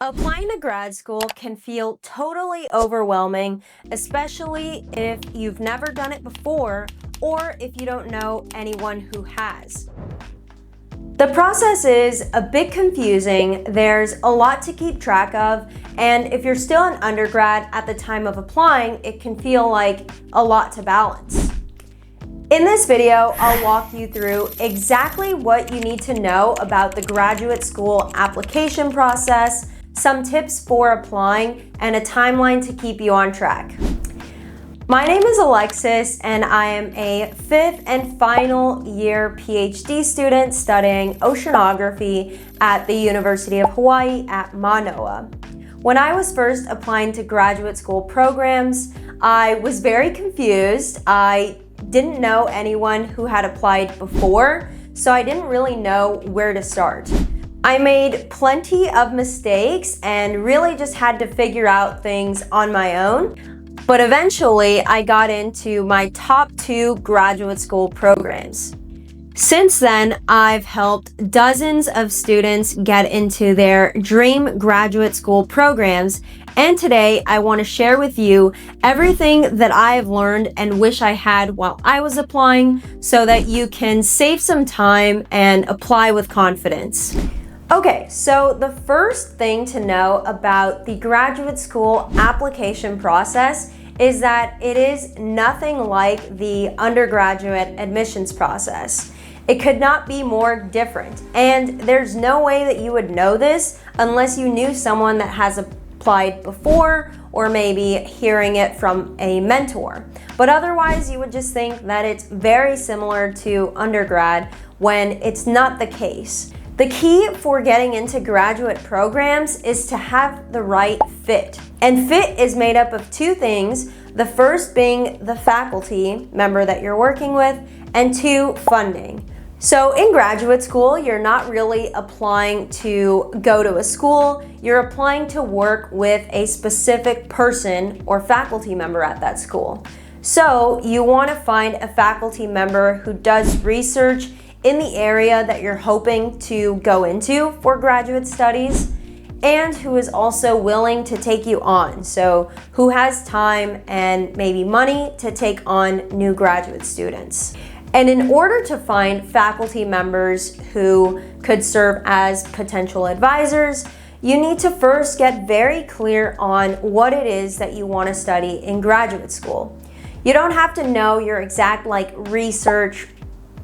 Applying to grad school can feel totally overwhelming, especially if you've never done it before or if you don't know anyone who has. The process is a bit confusing, there's a lot to keep track of, and if you're still an undergrad at the time of applying, it can feel like a lot to balance. In this video, I'll walk you through exactly what you need to know about the graduate school application process, some tips for applying, and a timeline to keep you on track. My name is Alexus, and I am a 5th and final year PhD student studying oceanography at the University of Hawaii at Manoa. When I was first applying to graduate school programs, I was very confused. I didn't know anyone who had applied before, so I didn't really know where to start. I made plenty of mistakes and really just had to figure out things on my own. But eventually, I got into my top 2 graduate school programs. Since then, I've helped dozens of students get into their dream graduate school programs, and today I want to share with you everything that I have learned and wish I had while I was applying so that you can save some time and apply with confidence. Okay, so the first thing to know about the graduate school application process is that it is nothing like the undergraduate admissions process. It could not be more different, and there's no way that you would know this unless you knew someone that has applied before or maybe hearing it from a mentor. But otherwise, you would just think that it's very similar to undergrad when it's not the case. The key for getting into graduate programs is to have the right fit. And fit is made up of 2 things, the first being the faculty member that you're working with, and 2, funding. So in graduate school, you're not really applying to go to a school, you're applying to work with a specific person or faculty member at that school. So you want to find a faculty member who does research in the area that you're hoping to go into for graduate studies, and who is also willing to take you on. So who has time and maybe money to take on new graduate students. And in order to find faculty members who could serve as potential advisors, you need to first get very clear on what it is that you want to study in graduate school. You don't have to know your exact research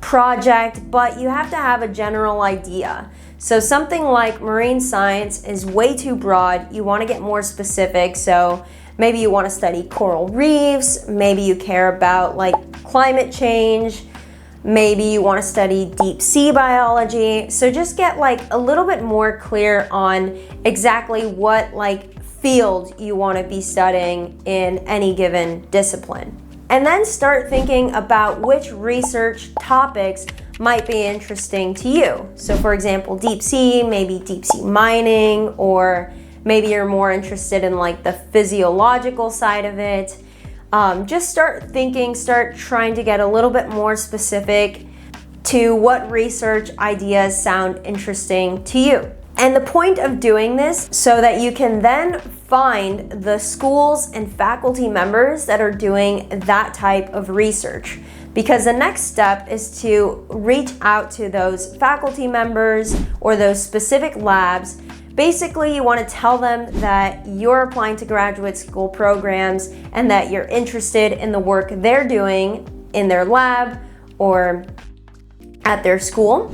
project, but you have to have a general idea. So something like marine science is way too broad. You want to get more specific. So maybe you want to study coral reefs, maybe you care about climate change, maybe you want to study deep sea biology. So just get a little bit more clear on exactly what field you want to be studying in any given discipline. And then start thinking about which research topics might be interesting to you. So for example, deep sea, maybe deep sea mining, or maybe you're more interested in the physiological side of it. Just start trying to get a little bit more specific to what research ideas sound interesting to you. And the point of doing this so that you can then find the schools and faculty members that are doing that type of research. Because the next step is to reach out to those faculty members or those specific labs. Basically, you want to tell them that you're applying to graduate school programs and that you're interested in the work they're doing in their lab or at their school.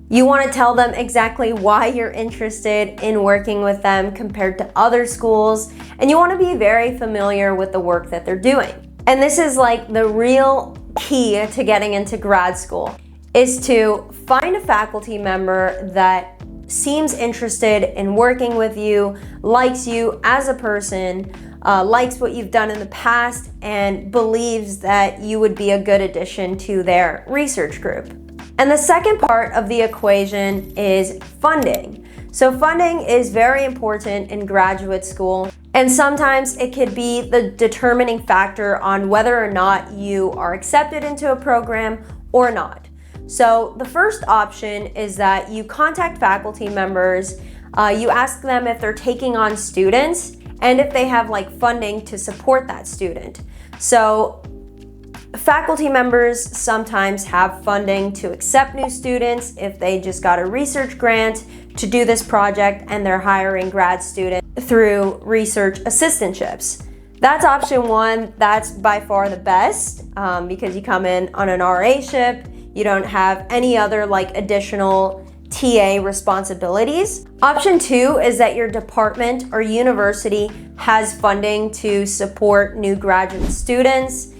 You want to tell them exactly why you're interested in working with them compared to other schools, and you want to be very familiar with the work that they're doing. And this is the real key to getting into grad school, is to find a faculty member that seems interested in working with you, likes you as a person, likes what you've done in the past, and believes that you would be a good addition to their research group. And the second part of the equation is funding. So funding is very important in graduate school, and sometimes it could be the determining factor on whether or not you are accepted into a program or not. So the first option is that you contact faculty members You ask them if they're taking on students and if they have like funding to support that student. So faculty members sometimes have funding to accept new students if they just got a research grant to do this project and they're hiring grad students through research assistantships. That's option one. That's by far the best because you come in on an RA-ship. You don't have any other like additional TA responsibilities. Option two is that your department or university has funding to support new graduate students.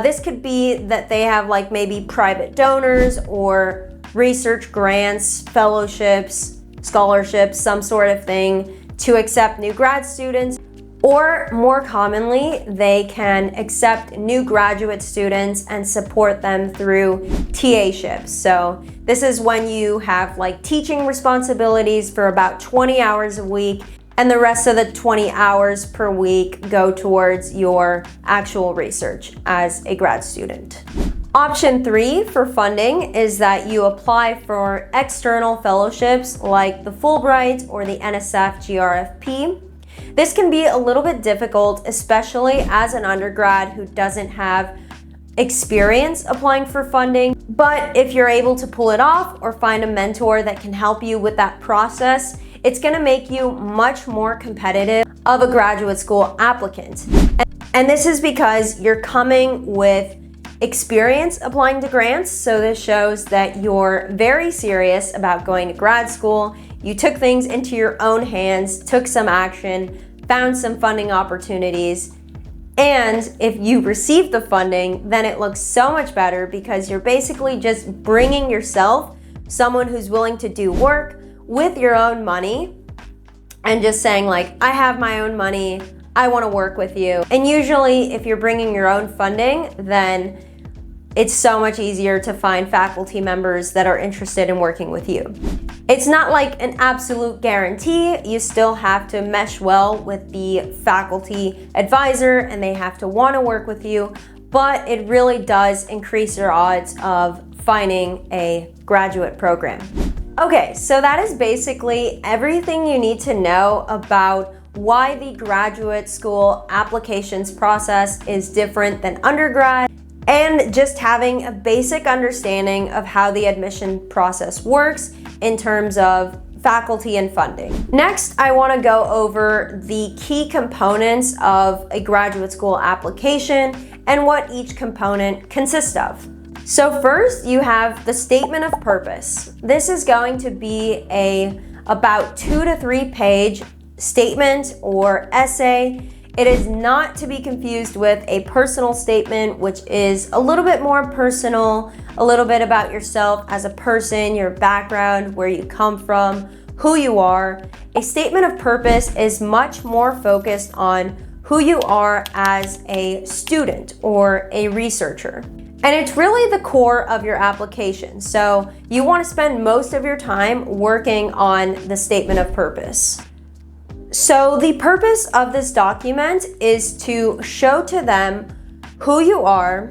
This could be that they have like maybe private donors or research grants, fellowships, scholarships, some sort of thing to accept new grad students. Or more commonly, they can accept new graduate students and support them through TA-ships. So this is when you have like teaching responsibilities for about 20 hours a week, and the rest of the 20 hours per week go towards your actual research as a grad student. Option three for funding is that you apply for external fellowships like the Fulbright or the NSF GRFP. This can be a little bit difficult, especially as an undergrad who doesn't have experience applying for funding. But if you're able to pull it off or find a mentor that can help you with that process, it's going to make you much more competitive of a graduate school applicant. And this is because you're coming with experience applying to grants. So this shows that you're very serious about going to grad school. You took things into your own hands, took some action, found some funding opportunities. And if you receive the funding, then it looks so much better because you're basically just bringing yourself, someone who's willing to do work with your own money, and just saying like, I have my own money, I want to work with you. And usually if you're bringing your own funding, then it's so much easier to find faculty members that are interested in working with you. It's not like an absolute guarantee. You still have to mesh well with the faculty advisor and they have to want to work with you, but it really does increase your odds of finding a graduate program. Okay, so that is basically everything you need to know about why the graduate school applications process is different than undergrad, and just having a basic understanding of how the admission process works in terms of faculty and funding. Next, I want to go over the key components of a graduate school application and what each component consists of. So first, you have the statement of purpose. This is going to be about 2 to 3 page statement or essay. It is not to be confused with a personal statement, which is a little bit more personal, a little bit about yourself as a person, your background, where you come from, who you are. A statement of purpose is much more focused on who you are as a student or a researcher. And it's really the core of your application. So you want to spend most of your time working on the statement of purpose. So the purpose of this document is to show to them who you are,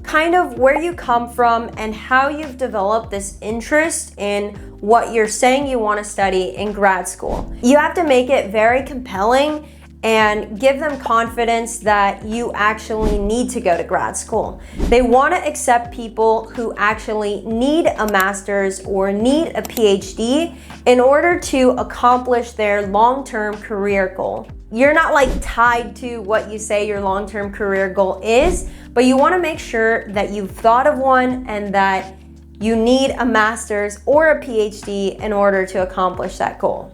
kind of where you come from, and how you've developed this interest in what you're saying you want to study in grad school. You have to make it very compelling and give them confidence that you actually need to go to grad school. They want to accept people who actually need a master's or need a PhD in order to accomplish their long-term career goal. You're not like tied to what you say your long-term career goal is, but you want to make sure that you've thought of one and that you need a master's or a PhD in order to accomplish that goal.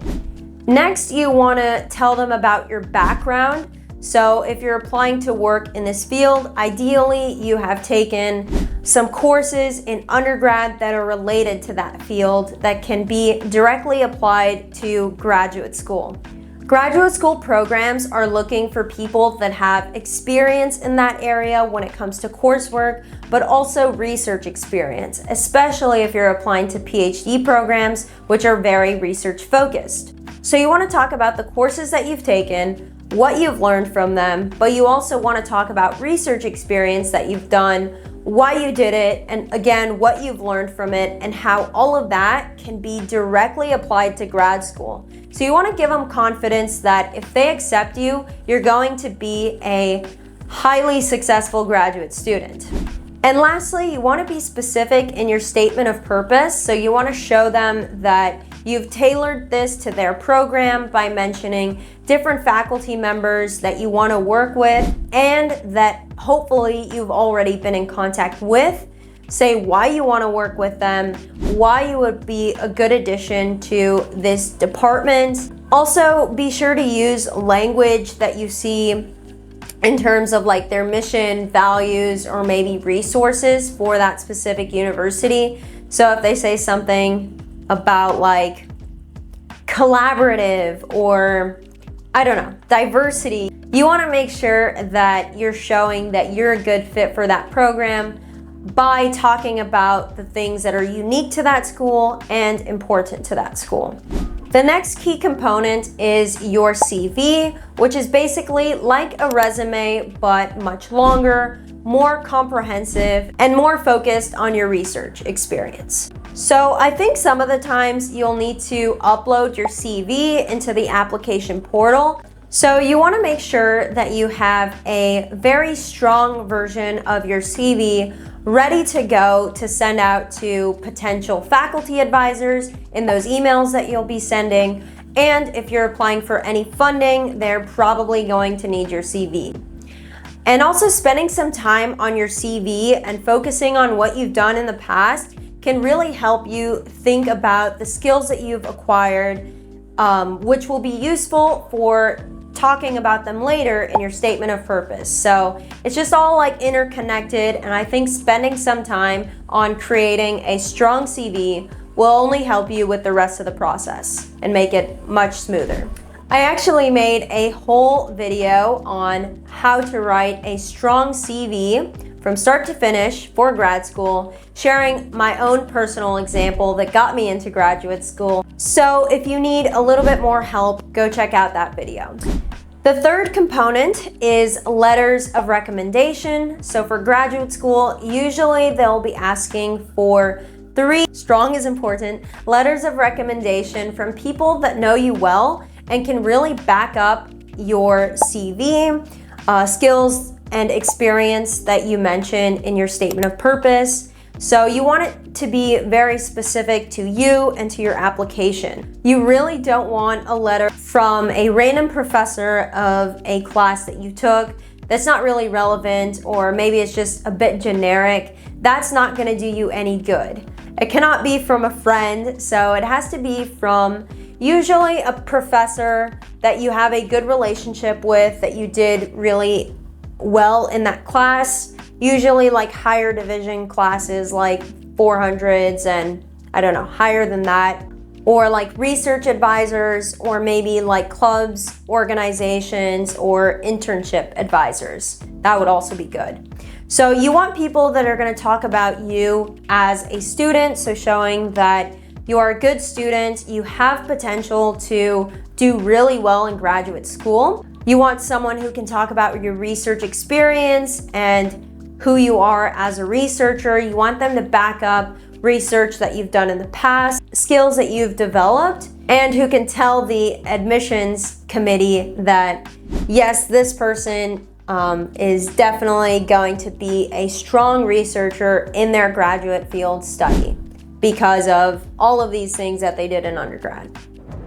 Next, you want to tell them about your background. So if you're applying to work in this field, ideally you have taken some courses in undergrad that are related to that field that can be directly applied to graduate school. Graduate school programs are looking for people that have experience in that area when it comes to coursework, but also research experience, especially if you're applying to PhD programs, which are very research focused. So you want to talk about the courses that you've taken, what you've learned from them, but you also want to talk about research experience that you've done why you did it, and again, what you've learned from it, and how all of that can be directly applied to grad school. So you want to give them confidence that if they accept you, you're going to be a highly successful graduate student. And lastly, you want to be specific in your statement of purpose. So you want to show them that you've tailored this to their program by mentioning different faculty members that you want to work with, and that hopefully you've already been in contact with. Say why you want to work with them, why you would be a good addition to this department. Also, be sure to use language that you see in terms of like their mission, values, or maybe resources for that specific university. So if they say something about like collaborative or I don't know, diversity, you want to make sure that you're showing that you're a good fit for that program by talking about the things that are unique to that school and important to that school. The next key component is your CV, which is basically like a resume, but much longer, more comprehensive, and more focused on your research experience. So I think some of the times you'll need to upload your CV into the application portal. So you want to make sure that you have a very strong version of your CV ready to go to send out to potential faculty advisors in those emails that you'll be sending. And if you're applying for any funding, they're probably going to need your CV. And also spending some time on your CV and focusing on what you've done in the past can really help you think about the skills that you've acquired, which will be useful for talking about them later in your statement of purpose. So it's just all like interconnected, and I think spending some time on creating a strong CV will only help you with the rest of the process and make it much smoother. I actually made a whole video on how to write a strong CV from start to finish for grad school, sharing my own personal example that got me into graduate school. So if you need a little bit more help, go check out that video. The third component is letters of recommendation. So for graduate school, usually they'll be asking for 3, strong is important, letters of recommendation from people that know you well and can really back up your CV, skills and experience that you mention in your statement of purpose. So you want it to be very specific to you and to your application. You really don't want a letter from a random professor of a class that you took that's not really relevant, or maybe it's just a bit generic. That's not going to do you any good. It cannot be from a friend, so it has to be from usually a professor that you have a good relationship with, that you did really well in that class. Usually like higher division classes like 400s and I don't know, higher than that. Or like research advisors, or maybe like clubs, organizations, or internship advisors. That would also be good. So you want people that are going to talk about you as a student, so showing that you are a good student, you have potential to do really well in graduate school. You want someone who can talk about your research experience and who you are as a researcher. You want them to back up research that you've done in the past, skills that you've developed, and who can tell the admissions committee that, yes, this person is definitely going to be a strong researcher in their graduate field study because of all of these things that they did in undergrad.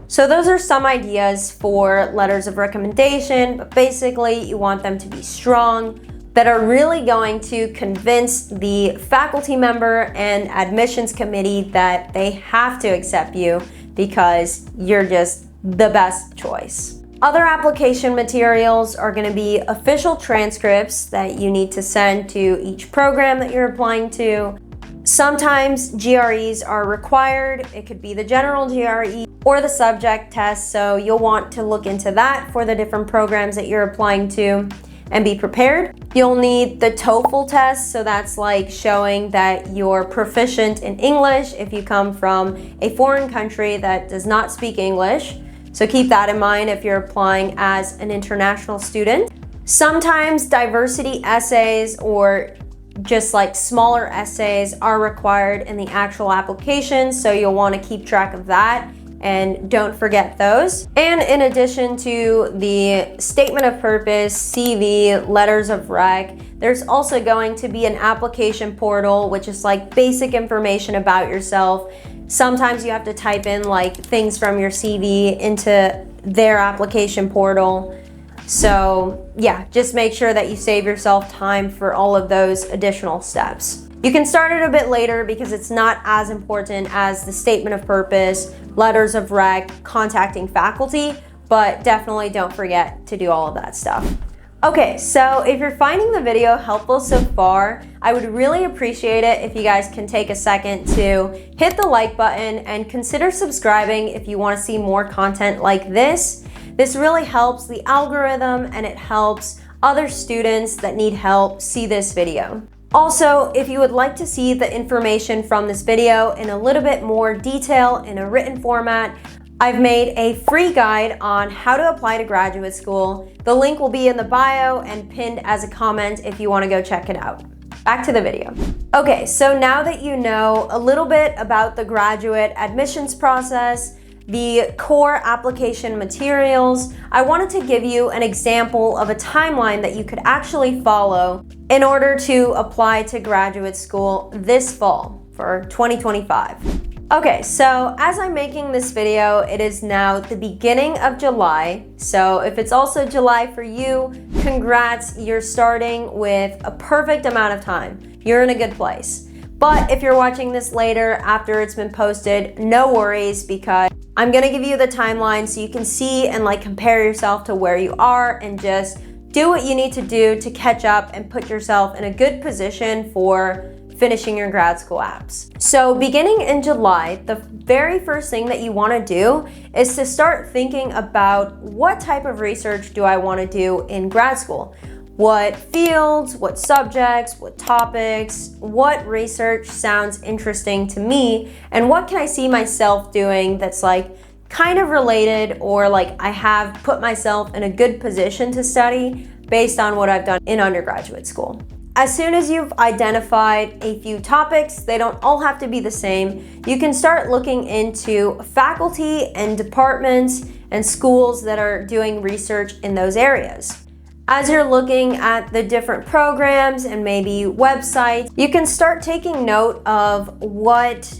So those are some ideas for letters of recommendation, but basically you want them to be strong, that are really going to convince the faculty member and admissions committee that they have to accept you because you're just the best choice. Other application materials are going to be official transcripts that you need to send to each program that you're applying to. Sometimes GREs are required. It could be the general GRE or the subject test, so you'll want to look into that for the different programs that you're applying to and be prepared. You'll need the TOEFL test, so that's like showing that you're proficient in English if you come from a foreign country that does not speak English. So keep that in mind if you're applying as an international student. Sometimes diversity essays or just like smaller essays are required in the actual application, so you'll want to keep track of that and don't forget those. And in addition to the statement of purpose, CV, letters of rec, there's also going to be an application portal, which is like basic information about yourself. Sometimes you have to type in like things from your CV into their application portal. So yeah, just make sure that you save yourself time for all of those additional steps. You can start it a bit later because it's not as important as the statement of purpose, letters of rec, contacting faculty, but definitely don't forget to do all of that stuff. Okay, so if you're finding the video helpful so far, I would really appreciate it if you guys can take a second to hit the like button and consider subscribing if you want to see more content like this. This really helps the algorithm and it helps other students that need help see this video. Also, if you would like to see the information from this video in a little bit more detail in a written format, I've made a free guide on how to apply to graduate school. The link will be in the bio and pinned as a comment if you want to go check it out. Back to the video. Okay, so now that you know a little bit about the graduate admissions process, the core application materials, I wanted to give you an example of a timeline that you could actually follow in order to apply to graduate school this fall for 2025. Okay, so as I'm making this video, it is now the beginning of July. So if it's also July for you, congrats, you're starting with a perfect amount of time. You're in a good place. But if you're watching this later after it's been posted, no worries, because I'm gonna give you the timeline so you can see and like compare yourself to where you are and just do what you need to do to catch up and put yourself in a good position for finishing your grad school apps. So beginning in July, the very first thing that you want to do is to start thinking about what type of research do I want to do in grad school? What fields, what subjects, what topics, what research sounds interesting to me, and what can I see myself doing that's like kind of related, or like I have put myself in a good position to study based on what I've done in undergraduate school. As soon as you've identified a few topics, they don't all have to be the same, you can start looking into faculty and departments and schools that are doing research in those areas. As you're looking at the different programs and maybe websites, you can start taking note of what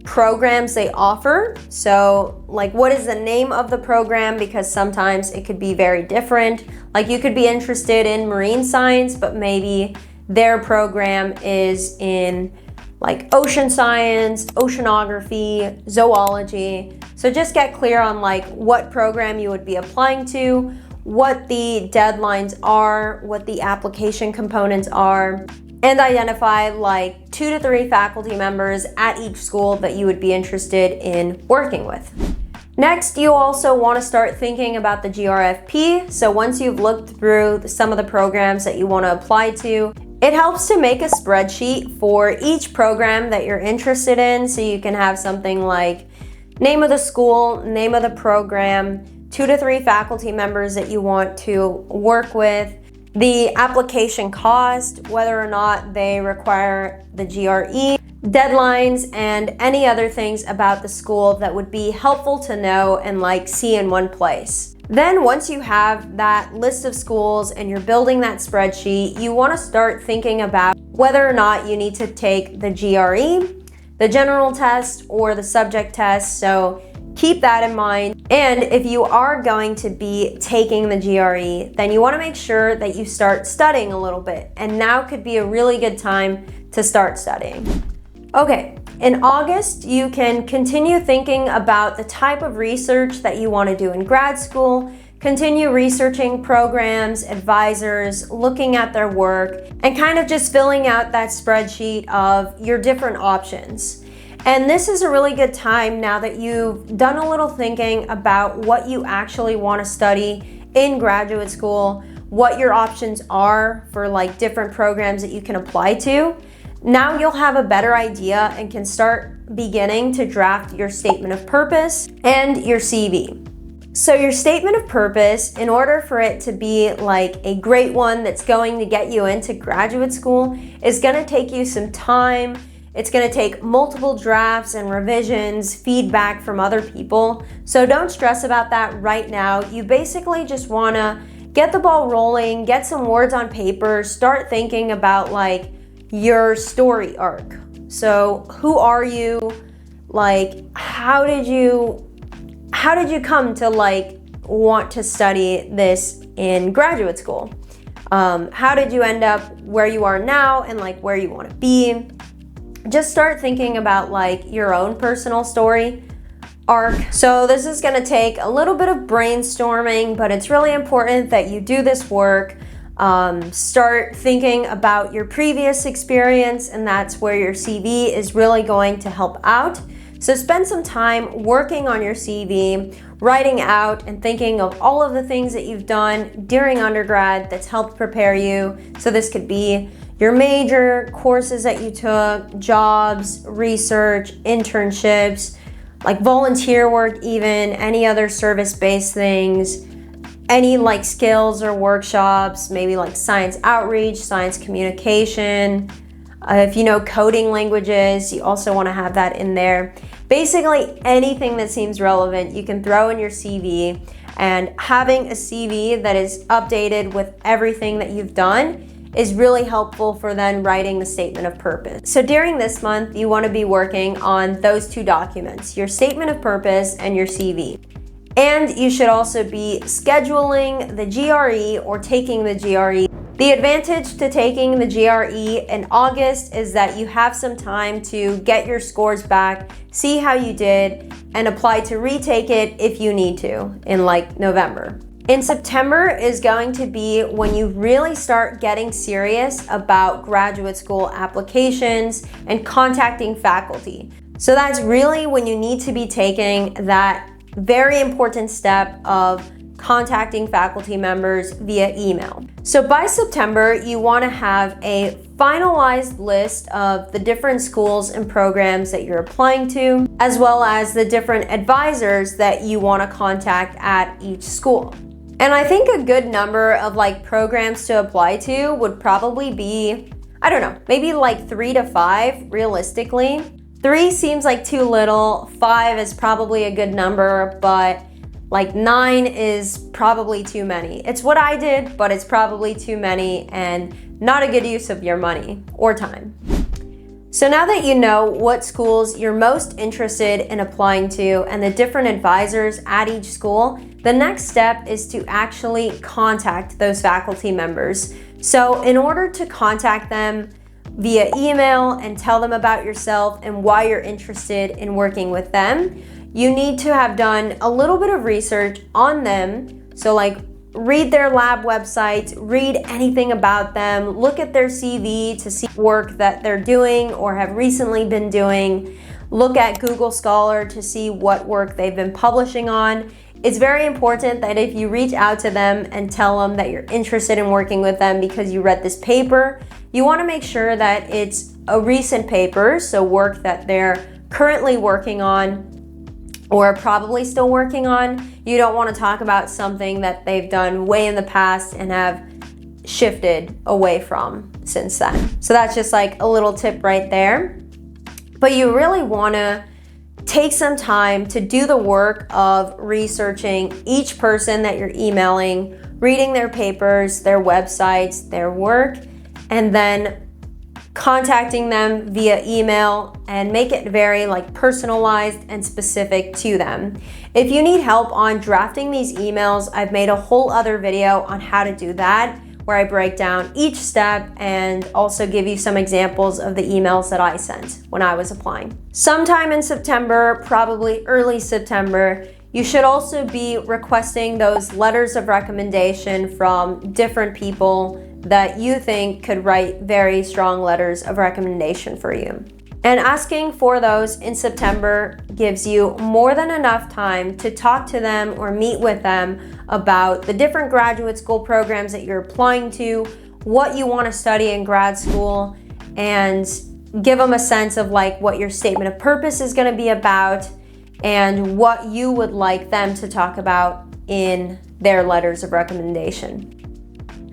programs they offer. So like, what is the name of the program? Because sometimes it could be very different. Like you could be interested in marine science, but maybe their program is in like ocean science, oceanography, zoology. So just get clear on like what program you would be applying to, what the deadlines are, what the application components are, and identify like 2 to 3 faculty members at each school that you would be interested in working with. Next, you also want to start thinking about the GRFP. So once you've looked through some of the programs that you want to apply to, it helps to make a spreadsheet for each program that you're interested in. So you can have something like name of the school, name of the program, 2 to 3 faculty members that you want to work with, the application cost, whether or not they require the GRE, deadlines, and any other things about the school that would be helpful to know and like see in one place. Then once you have that list of schools and you're building that spreadsheet, you want to start thinking about whether or not you need to take the GRE, the general test, or the subject test. So keep that in mind. And if you are going to be taking the GRE, then you want to make sure that you start studying a little bit. And now could be a really good time to start studying. Okay, in August, you can continue thinking about the type of research that you want to do in grad school, continue researching programs, advisors, looking at their work, and kind of just filling out that spreadsheet of your different options. And this is a really good time now that you've done a little thinking about what you actually want to study in graduate school, what your options are for like different programs that you can apply to. Now you'll have a better idea and can start beginning to draft your statement of purpose and your CV. So your statement of purpose, in order for it to be like a great one that's going to get you into graduate school, is going to take you some time. It's going to take multiple drafts and revisions, feedback from other people. So don't stress about that right now. You basically just want to get the ball rolling, get some words on paper, start thinking about like your story arc. So who are you? Like, how did you come to like want to study this in graduate school? How did you end up where you are now and like where you want to be? Just start thinking about like your own personal story arc. So this is going to take a little bit of brainstorming, but it's really important that you do this work. Start thinking about your previous experience, and that's where your CV is really going to help out. So spend some time working on your CV, writing out and thinking of all of the things that you've done during undergrad that's helped prepare you. So this could be your major, courses that you took, jobs, research, internships, like volunteer work even, any other service-based things, any like skills or workshops, maybe like science outreach, science communication. If you know coding languages, you also want to have that in there. Basically anything that seems relevant you can throw in your CV, and having a CV that is updated with everything that you've done is really helpful for then writing the statement of purpose. So during this month, you want to be working on those two documents, your statement of purpose and your CV. And you should also be scheduling the GRE or taking the GRE. The advantage to taking the GRE in August is that you have some time to get your scores back, see how you did, and apply to retake it if you need to in like November. In September is going to be when you really start getting serious about graduate school applications and contacting faculty. So that's really when you need to be taking that very important step of contacting faculty members via email. So by September, you want to have a finalized list of the different schools and programs that you're applying to, as well as the different advisors that you want to contact at each school. And I think a good number of like programs to apply to would probably be, I don't know, maybe like 3 to 5 realistically. 3 seems like too little, 5 is probably a good number, but like 9 is probably too many. It's what I did, but it's probably too many and not a good use of your money or time. So now that you know what schools you're most interested in applying to and the different advisors at each school, the next step is to actually contact those faculty members. So in order to contact them via email and tell them about yourself and why you're interested in working with them, you need to have done a little bit of research on them. So like read their lab websites, read anything about them, look at their CV to see work that they're doing or have recently been doing, look at Google Scholar to see what work they've been publishing on. It's very important that if you reach out to them and tell them that you're interested in working with them because you read this paper, you want to make sure that it's a recent paper, so work that they're currently working on or probably still working on. You don't want to talk about something that they've done way in the past and have shifted away from since then. So that's just like a little tip right there. But you really want to take some time to do the work of researching each person that you're emailing, reading their papers, their websites, their work, and then contacting them via email and make it very like personalized and specific to them. If you need help on drafting these emails, I've made a whole other video on how to do that, where I break down each step and also give you some examples of the emails that I sent when I was applying. Sometime in September, probably early September, you should also be requesting those letters of recommendation from different people that you think could write very strong letters of recommendation for you. And asking for those in September gives you more than enough time to talk to them or meet with them about the different graduate school programs that you're applying to, what you want to study in grad school, and give them a sense of like what your statement of purpose is going to be about, and what you would like them to talk about in their letters of recommendation.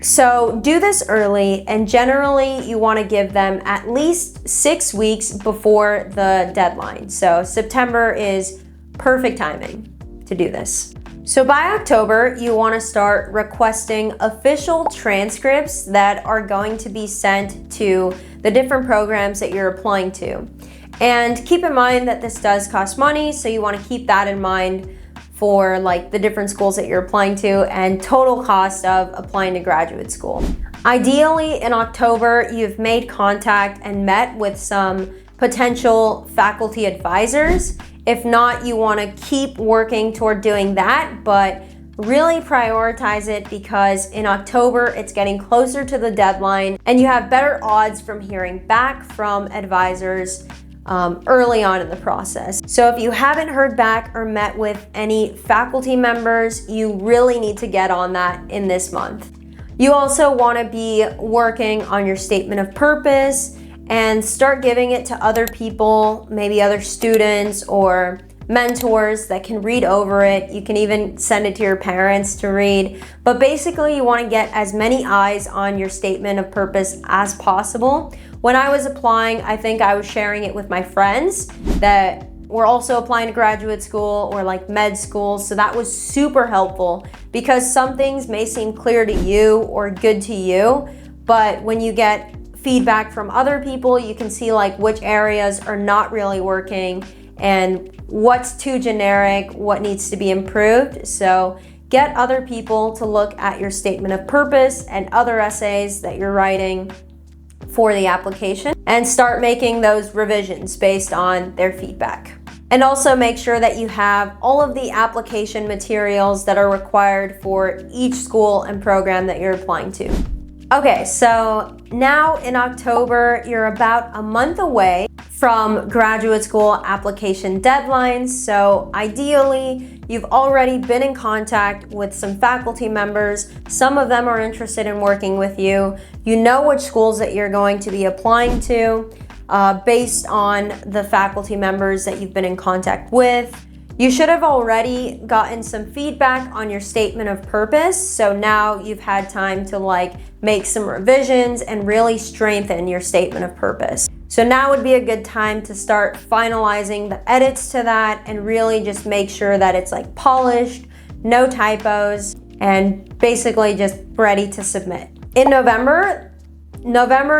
So do this early, and generally you want to give them at least 6 weeks before the deadline. So September is perfect timing to do this. So by October, you want to start requesting official transcripts that are going to be sent to the different programs that you're applying to. And keep in mind that this does cost money, so you want to keep that in mind for like the different schools that you're applying to and total cost of applying to graduate school. Ideally, in October, you've made contact and met with some potential faculty advisors. If not, you want to keep working toward doing that, but really prioritize it because in October, it's getting closer to the deadline and you have better odds from hearing back from advisors early on in the process. So if you haven't heard back or met with any faculty members, you really need to get on that in this month. You also want to be working on your statement of purpose and start giving it to other people, maybe other students or mentors that can read over it. You can even send it to your parents to read. But basically, you want to get as many eyes on your statement of purpose as possible. When I was applying, I think I was sharing it with my friends that were also applying to graduate school or like med school. So that was super helpful because some things may seem clear to you or good to you, but when you get feedback from other people, you can see like which areas are not really working and what's too generic, what needs to be improved. So get other people to look at your statement of purpose and other essays that you're writing for the application and start making those revisions based on their feedback. And also make sure that you have all of the application materials that are required for each school and program that you're applying to. Okay, so now in October, you're about a month away from graduate school application deadlines. So ideally, you've already been in contact with some faculty members. Some of them are interested in working with you. You know which schools that you're going to be applying to based on the faculty members that you've been in contact with. You should have already gotten some feedback on your statement of purpose. So now you've had time to like make some revisions and really strengthen your statement of purpose. So now would be a good time to start finalizing the edits to that and really just make sure that it's like polished, no typos, and basically just ready to submit. In November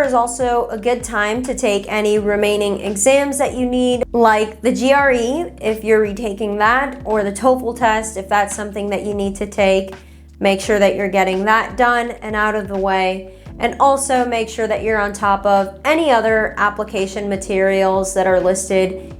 is also a good time to take any remaining exams that you need, like the GRE, if you're retaking that, or the TOEFL test, if that's something that you need to take. Make sure that you're getting that done and out of the way. And also make sure that you're on top of any other application materials that are listed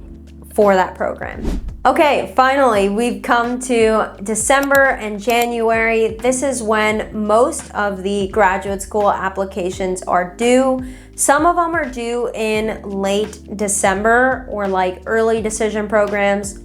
for that program. Okay, finally, we've come to December and January. This is when most of the graduate school applications are due. Some of them are due in late December or like early decision programs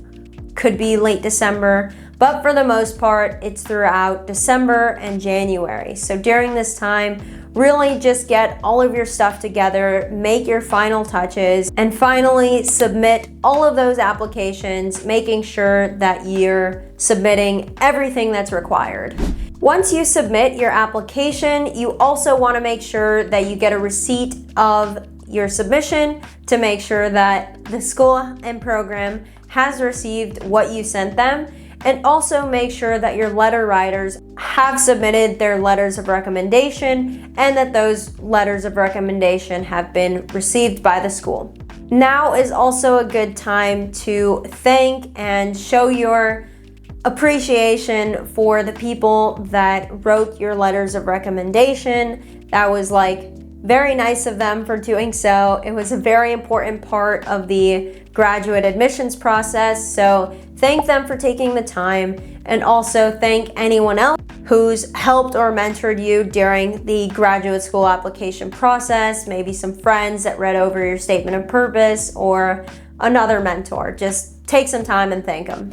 could be late December. But for the most part, it's throughout December and January. So during this time, really just get all of your stuff together, make your final touches, and finally submit all of those applications, making sure that you're submitting everything that's required. Once you submit your application, you also want to make sure that you get a receipt of your submission to make sure that the school and program has received what you sent them. And also make sure that your letter writers have submitted their letters of recommendation and that those letters of recommendation have been received by the school. Now is also a good time to thank and show your appreciation for the people that wrote your letters of recommendation. That was like very nice of them for doing so. It was a very important part of the graduate admissions process. So thank them for taking the time, and also thank anyone else who's helped or mentored you during the graduate school application process, maybe some friends that read over your statement of purpose or another mentor. Just take some time and thank them.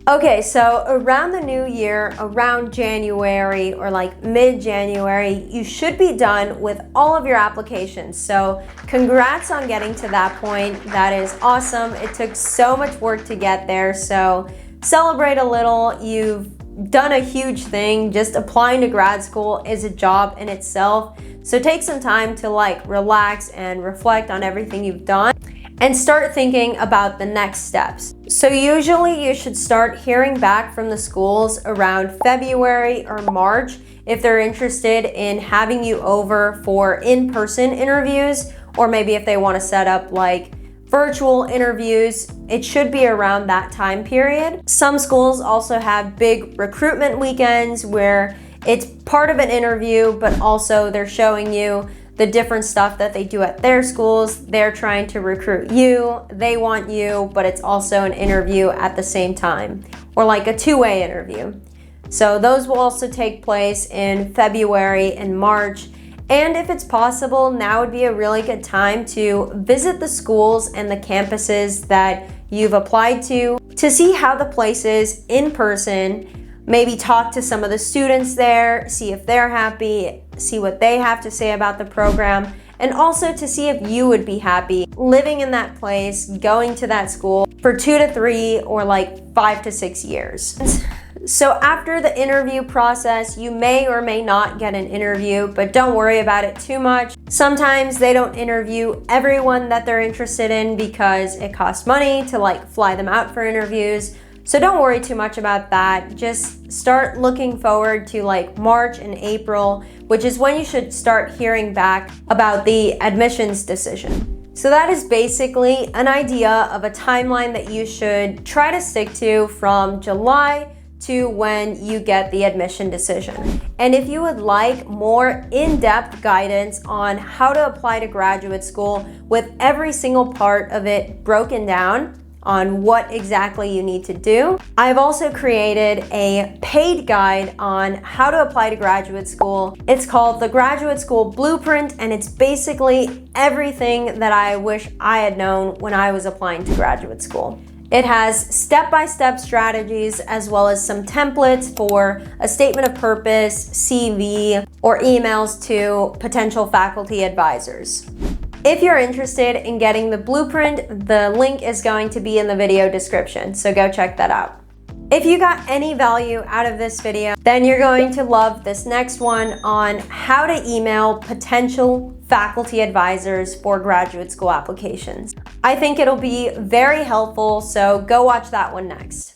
Okay, so around the new year, around January or like mid-January, you should be done with all of your applications. So congrats on getting to that point. That is awesome. It took so much work to get there. So celebrate a little. You've done a huge thing. Just applying to grad school is a job in itself. So take some time to like relax and reflect on everything you've done and start thinking about the next steps. So usually you should start hearing back from the schools around February or March if they're interested in having you over for in-person interviews, or maybe if they want to set up like virtual interviews. It should be around that time period. Some schools also have big recruitment weekends where it's part of an interview, but also they're showing you the different stuff that they do at their schools. They're trying to recruit you, they want you, but it's also an interview at the same time, or like a two-way interview. So those will also take place in February and March. And if it's possible, now would be a really good time to visit the schools and the campuses that you've applied to see how the place is in person. Maybe talk to some of the students there, see if they're happy, see what they have to say about the program, and also to see if you would be happy living in that place, going to that school for 2 to 3 or like 5 to 6 years. So after the interview process, you may or may not get an interview, but don't worry about it too much. Sometimes they don't interview everyone that they're interested in because it costs money to like fly them out for interviews. So don't worry too much about that. Just start looking forward to like March and April, which is when you should start hearing back about the admissions decision. So that is basically an idea of a timeline that you should try to stick to from July to when you get the admission decision. And if you would like more in-depth guidance on how to apply to graduate school with every single part of it broken down, on what exactly you need to do, I've also created a paid guide on how to apply to graduate school. It's called the Graduate School Blueprint, and it's basically everything that I wish I had known when I was applying to graduate school. It has step-by-step strategies as well as some templates for a statement of purpose, CV, or emails to potential faculty advisors. If you're interested in getting the blueprint, the link is going to be in the video description, so go check that out. If you got any value out of this video, then you're going to love this next one on how to email potential faculty advisors for graduate school applications. I think it'll be very helpful, so go watch that one next.